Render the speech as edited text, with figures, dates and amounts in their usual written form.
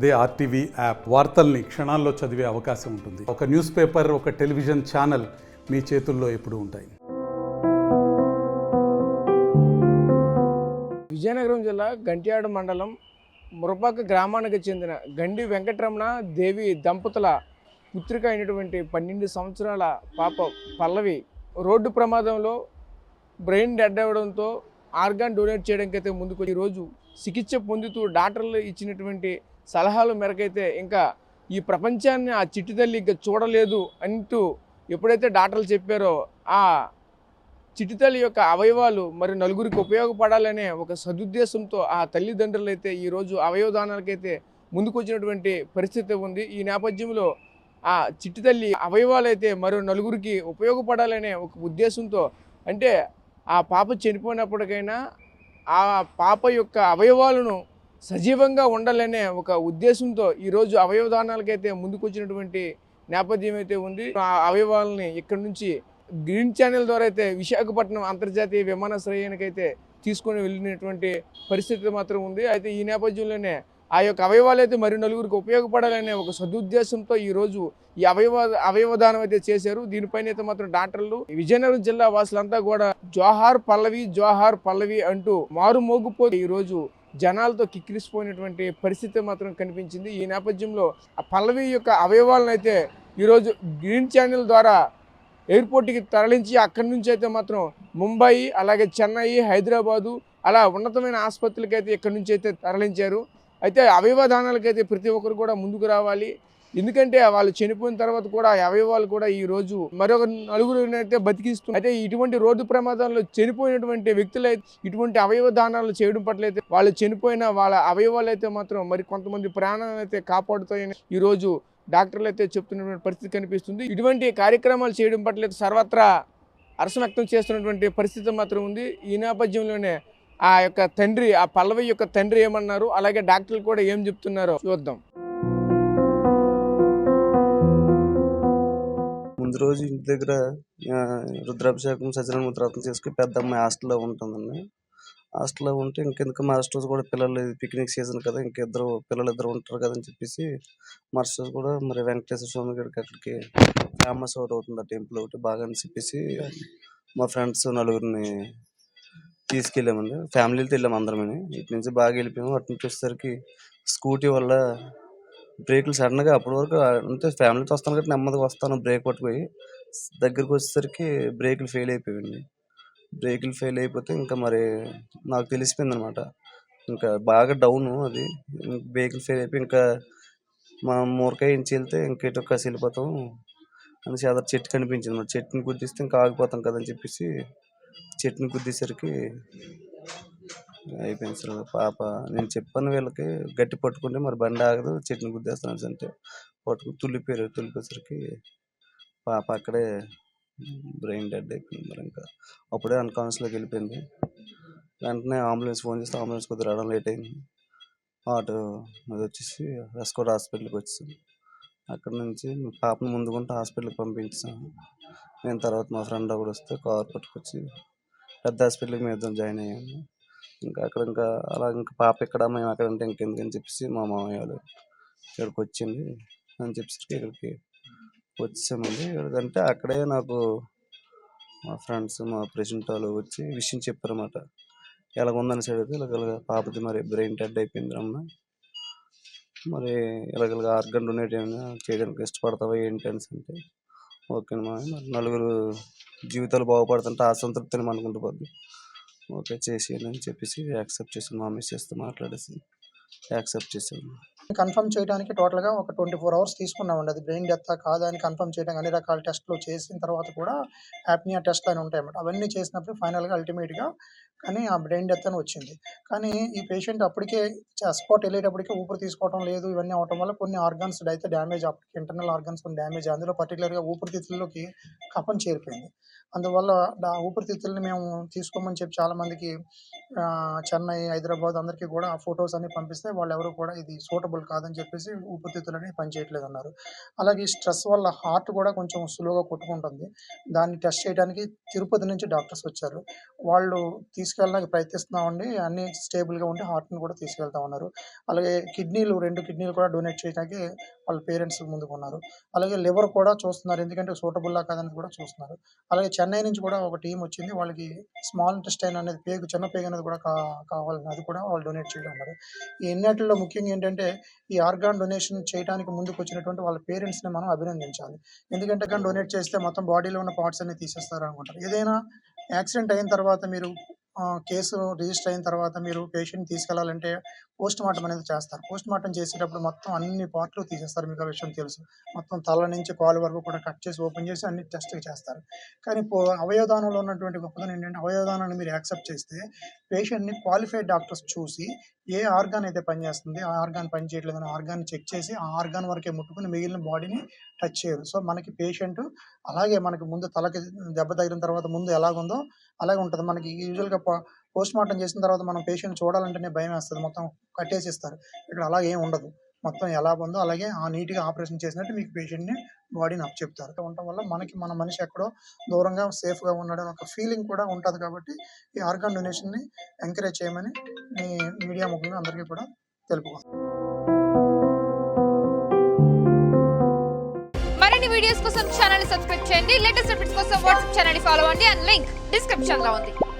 అదే RTV app వార్తల్ని క్షణాల్లో చదివే అవకాశం ఉంటుంది. ఒక న్యూస్ పేపర్, ఒక టెలివిజన్ ఛానల్ మీ చేతుల్లో ఎప్పుడూ ఉంటాయి. విజయనగరం జిల్లా గంట్యాడ మండలం మురపాక గ్రామానికి చెందిన గండి వెంకటరమణ దేవి దంపతుల పుత్రిక అయినటువంటి 12 సంవత్సరాల పాప పల్లవి రోడ్డు ప్రమాదంలో బ్రెయిన్ డెడ్ అవ్వడంతో ఆర్గాన్ డొనేట్ చేయడానికి అయితే ముందుకు ఈరోజు చికిత్స పొందుతూ డాక్టర్లు ఇచ్చినటువంటి సలహాల మేరకైతే ఇంకా ఈ ప్రపంచాన్ని ఆ చిట్టి తల్లి ఇంకా చూడలేదు అంటూ ఎప్పుడైతే డాక్టర్లు చెప్పారో ఆ చిట్టి తల్లి యొక్క అవయవాలు మరి నలుగురికి ఉపయోగపడాలనే ఒక సదుద్దేశంతో ఆ తల్లిదండ్రులు అయితే ఈరోజు అవయవదానాలకైతే ముందుకు వచ్చినటువంటి పరిస్థితి ఉంది. ఈ నేపథ్యంలో ఆ చిట్టి తల్లి అవయవాలు అయితే మరో నలుగురికి ఉపయోగపడాలనే ఒక ఉద్దేశంతో, అంటే ఆ పాప చనిపోయినప్పటికైనా ఆ పాప యొక్క అవయవాలను సజీవంగా ఉండాలనే ఒక ఉద్దేశంతో ఈరోజు అవయవదానాలకైతే ముందుకు వచ్చినటువంటి నేపథ్యం అయితే ఉంది. ఆ అవయవాలని ఇక్కడ నుంచి గ్రీన్ ఛానల్ ద్వారా అయితే విశాఖపట్నం అంతర్జాతీయ విమానాశ్రయానికైతే తీసుకొని వెళ్ళినటువంటి పరిస్థితి మాత్రం ఉంది. అయితే ఈ నేపథ్యంలోనే ఆ యొక్క అవయవాలు అయితే మరి నలుగురికి ఉపయోగపడాలనే ఒక సదుద్దేశంతో ఈరోజు ఈ అవయవదానం అయితే చేశారు. దీనిపైన అయితే మాత్రం డాక్టర్లు, విజయనగరం జిల్లా వాసులంతా కూడా జోహార్ పల్లవి అంటూ మారు మోగిపోయి ఈరోజు జనాలతో కిక్కిరిసిపోయినటువంటి పరిస్థితి మాత్రం కనిపించింది. ఈ నేపథ్యంలో ఆ పల్లవి యొక్క అవయవాలను అయితే ఈరోజు గ్రీన్ ఛానల్ ద్వారా ఎయిర్పోర్ట్కి తరలించి అక్కడి నుంచి అయితే మాత్రం ముంబై, అలాగే చెన్నై, హైదరాబాదు అలా ఉన్నతమైన ఆసుపత్రులకి అయితే ఇక్కడి నుంచి అయితే తరలించారు. అయితే అవయవదానాలకైతే ప్రతి ఒక్కరు కూడా ముందుకు రావాలి. ఎందుకంటే వాళ్ళు చనిపోయిన తర్వాత కూడా ఆ అవయవాలు కూడా ఈరోజు మరొక నలుగురిని అయితే బతికిస్తూ, అయితే ఇటువంటి రోడ్డు ప్రమాదాల్లో చనిపోయినటువంటి వ్యక్తులు ఇటువంటి అవయవదానాలు చేయడం పట్ల అయితే వాళ్ళు చనిపోయిన వాళ్ళ అవయవాలు అయితే మాత్రం మరి కొంతమంది ప్రాణాలను అయితే కాపాడుతాయని ఈరోజు డాక్టర్లు అయితే చెప్తున్నటువంటి పరిస్థితి కనిపిస్తుంది. ఇటువంటి కార్యక్రమాలు చేయడం పట్ల సర్వత్రా హర్షం వ్యక్తం చేస్తున్నటువంటి పరిస్థితి మాత్రం ఉంది. ఈ నేపథ్యంలోనే ఆ యొక్క తండ్రి, ఆ పల్లవి యొక్క తండ్రి ఏమన్నారు, అలాగే డాక్టర్లు కూడా ఏం చెప్తున్నారో చూద్దాం. ముందు రోజు ఇంటి దగ్గర రుద్రాభిషేకం సత్యనారాయణ చేసుకుని పెద్ద అమ్మాయి హాస్టల్లో ఉంటుందండి. హాస్టల్లో ఉంటే ఇంకెందుకు మరుసటి రోజు కూడా పిల్లలు పిక్నిక్ సీజన్ కదా, పిల్లలు ఇద్దరు ఉంటారు కదా అని చెప్పేసి మరుసటి రోజు కూడా మరి వెంకటేశ్వర స్వామి గడికి అక్కడికి ఫేమస్ ఒకటి అవుతుంది, ఆ టెంపుల్ ఒకటి బాగా అని చెప్పేసి మా ఫ్రెండ్స్ నలుగురిని తీసుకెళ్ళామండి. ఫ్యామిలీతో వెళ్ళాము అందరమని. ఇటు నుంచి బాగా వెళ్ళిపోయాము. అటు నుంచి వచ్చేసరికి స్కూటీ వల్ల బ్రేకులు సడన్గా, అప్పటి వరకు అంటే ఫ్యామిలీతో వస్తాను కాబట్టి నెమ్మదిగా వస్తాను, బ్రేక్ పట్టుకుపోయి దగ్గరికి వచ్చేసరికి బ్రేకులు ఫెయిల్ అయిపోయాయండి. బ్రేకులు ఫెయిల్ అయిపోతే ఇంకా మరి నాకు తెలిసిపోయింది అనమాట. ఇంకా బాగా డౌను అది. బ్రేకులు ఫెయిల్ అయిపోయి ఇంకా మనం మూరకాయ ఇంచి వెళ్తే ఇంకెటో కసి వెళ్ళిపోతాం అనేసి అదర్ చెట్టు కనిపించింది అనమాట. చెట్టుని గుద్దిస్తే ఇంకా ఆగిపోతాం కదా అని చెప్పేసి చెట్టుని గుద్దేసరికి అయిపోయింది సార్. పాప నేను చెప్పాను వీళ్ళకి గట్టి పట్టుకుంటే మరి బండి ఆగదు, చెట్టుని గుద్దేస్తాను అంటే పట్టుకుని తుల్లిపోయేసరికి పాప అక్కడే బ్రెయిన్ డెడ్ అయిపోయింది. మరి ఇంకా అప్పుడే అన్కాన్షియస్లోకి వెళ్ళిపోయింది. వెంటనే అంబులెన్స్ ఫోన్ చేస్తే అంబులెన్స్ కొద్దిగా రావడం లేట్ అయింది. ఆటో అది వచ్చేసి ఎస్కోట్ హాస్పిటల్కి వచ్చేసాను. అక్కడ నుంచి పాపను ముందుకుంటే హాస్పిటల్కి పంపించాను. నేను తర్వాత మా ఫ్రెండ్ ఒకడు వస్తే కార్ పట్టుకొచ్చి పెద్ద హాస్పిటల్కి మేము ఇద్దరం జాయిన్ అయ్యాము. ఇంకా అలా ఇంకా పాప ఇక్కడ, మేము అక్కడ అంటే ఇంకెందుకని చెప్పేసి మా మామయ్య వాళ్ళు ఇక్కడికి వచ్చింది అని చెప్పేసరికి ఇక్కడికి వచ్చామండి. ఇక్కడికంటే అక్కడే నాకు మా ఫ్రెండ్స్, మా ప్రెసిడెంట్ వాళ్ళు వచ్చి విషయం చెప్పారన్నమాట. ఎలాగుందని అడిగితే ఇలాగ పాపది మరి బ్రెయిన్ డెడ్ అయిపోయింది రమ్మ, మరి ఇలాగ ఆర్గన్ డొనేట్ చేయడానికి ఇష్టపడతావా ఏంటి అని అంటే ఓకేనమ్మా, మరి నలుగురు జీవితాలు బాగుపడుతుంటే ఆ సంతృప్తిని మనకుంటూ పోద్ది, ఓకే చేసేయండి అని చెప్పేసి యాక్సెప్ట్ చేసాను. మా మిస్సెస్తో మాట్లాడేసి యాక్సెప్ట్ చేసాను. కన్ఫర్మ్ చేయడానికి టోటల్గా ఒక 24 hours తీసుకున్నామండి. అది బ్రెయిన్ డెత్ కాదా అని కన్ఫర్మ్ చేయడానికి అన్ని రకాల టెస్టులు చేసిన తర్వాత కూడా యాప్నియా టెస్ట్లు అని ఉంటాయి అన్నమాట. అవన్నీ చేసినప్పుడు ఫైనల్గా అల్టిమేట్గా కానీ ఆ బ్రెయిన్ డెత్ అని వచ్చింది. కానీ ఈ పేషెంట్ అప్పటికే స్పాట్ వెళ్ళేటప్పటికే ఊపిరి తీసుకోవడం లేదు, ఇవన్నీ అవడం వల్ల కొన్ని ఆర్గాన్స్ అయితే డ్యామేజ్, అప్పటికి ఇంటర్నల్ ఆర్గాన్స్ కొన్ని డ్యామేజ్, అందులో పర్టికులర్గా ఊపిరితిత్తుల్లోకి కఫం చేరిపోయింది. అందువల్ల ఊపిరితిత్తుల్ని మేము తీసుకోమని చెప్పి చాలామందికి చెన్నై, హైదరాబాద్ అందరికీ కూడా ఫొటోస్ అన్ని పంపిస్తే వాళ్ళు ఎవరు కూడా ఇది సూటబుల్ సూటబుల్ కాదని చెప్పేసి ఊపిరితిత్తులు అనేవి పనిచేయట్లేదన్నారు. అలాగే ఈ స్ట్రెస్ వల్ల హార్ట్ కూడా కొంచెం స్లోగా కొట్టుకుంటుంది. దాన్ని టెస్ట్ చేయడానికి తిరుపతి నుంచి డాక్టర్స్ వచ్చారు. వాళ్ళు తీసుకెళ్ళడానికి ప్రయత్నిస్తున్నామండి. అన్నీ స్టేబుల్‌గా ఉంటే హార్ట్‌ని కూడా తీసుకెళ్తా ఉన్నారు. అలాగే 2 కిడ్నీలు కూడా డొనేట్ చేయడానికి వాళ్ళ పేరెంట్స్ ముందుకున్నారు. అలాగే లివర్ కూడా చూస్తున్నారు. ఎందుకంటే సూటబుల్లా కాదని కూడా చూస్తున్నారు. అలాగే చెన్నై నుంచి కూడా ఒక టీమ్ వచ్చింది. వాళ్ళకి స్మాల్ ఇంటెస్టైన్ అనేది చిన్న పేగు అనేది కూడా కావాలని అది కూడా వాళ్ళు డొనేట్ చేయమన్నారు. ఈ ఎన్నిటిలో ముఖ్యంగా ఏంటంటే ఈ ఆర్గాన్ డొనేషన్ చేయడానికి ముందుకొచ్చినటువంటి వాళ్ళ పేరెంట్స్‌ని మనం అభినందించాలి. ఎందుకంటే ఆర్గాన్ డొనేట్ చేస్తే మొత్తం బాడీలో ఉన్న పార్ట్స్ అన్నీ తీసేస్తారనుకుంటారు. ఏదైనా యాక్సిడెంట్ అయిన తర్వాత మీరు కేసు రిజిస్టర్ అయిన తర్వాత మీరు పేషెంట్‌ని తీసుకెళ్ళాలంటే పోస్ట్‌మార్టం అనేది చేస్తారు. పోస్ట్‌మార్టం చేసేటప్పుడు మొత్తం అన్ని పార్ట్‌లు తీసేస్తారు. మీకు ఆ విషయం తెలుసు. మొత్తం తల నుంచి కాలు వరకు కూడా కట్ చేసి ఓపెన్ చేసి అన్ని టెస్ట్‌లు చేస్తారు. కానీ అవయవదానంలో ఉన్నటువంటి గొప్పదనం ఏంటంటే అవయవదానాన్ని మీరు యాక్సెప్ట్ చేస్తే పేషెంట్‌ని క్వాలిఫైడ్ డాక్టర్స్ చూసి ఏ ఆర్గాన్ అయితే పనిచేస్తుంది, ఆ ఆర్గాన్ పని చేయట్లేదని ఆర్గాన్‌ని చెక్ చేసి ఆ ఆర్గాన్ వరకే ముట్టుకొని మిగిలిన బాడీని టచ్ చేయరు. సో, మనకి పేషెంట్ అలాగే మనకి ముందు తలకి దెబ్బ తగిలిన తర్వాత ముందు ఎలాగుందో అలాగే ఉంటది. మనకి యూజువల్‌గా పోస్ట్‌మార్టం చేసిన తర్వాత మనం పేషెంట్ చూడాలంటేనే భయమేస్తది. మొత్తం కట్టేసిస్తారు. ఇక్కడ అలా ఏం ఉండదు. మొత్తం ఎలాగుందో అలాగే నీట్‌గా ఆపరేషన్ చేసినట్టు మీకు పేషెంట్‌ని బాడీని అప్పచెప్తారు. ఉండటం వల్ల మనకి మన మనిషి ఎక్కడో దూరంగా సేఫ్‌గా ఉన్నాడని ఒక ఫీలింగ్ కూడా ఉంటది కాబట్టి ఈ ఆర్గాన్ డొనేషన్‌ని ఎంకరేజ్ చేయమని మీ మీడియా ముఖంగా అందరికీ కూడా తెలుపుకుంటున్నాను. మరిన్ని వీడియోస్ కోసం ఛానల్ ని సబ్స్క్రైబ్ చేయండి. లేటెస్ట్ అప్డేట్స్ కోసం వాట్సాప్ ఛానల్ ని ఫాలో అవ్వండి. అండ్ లింక్ డిస్క్రిప్షన్ లో ఉంది.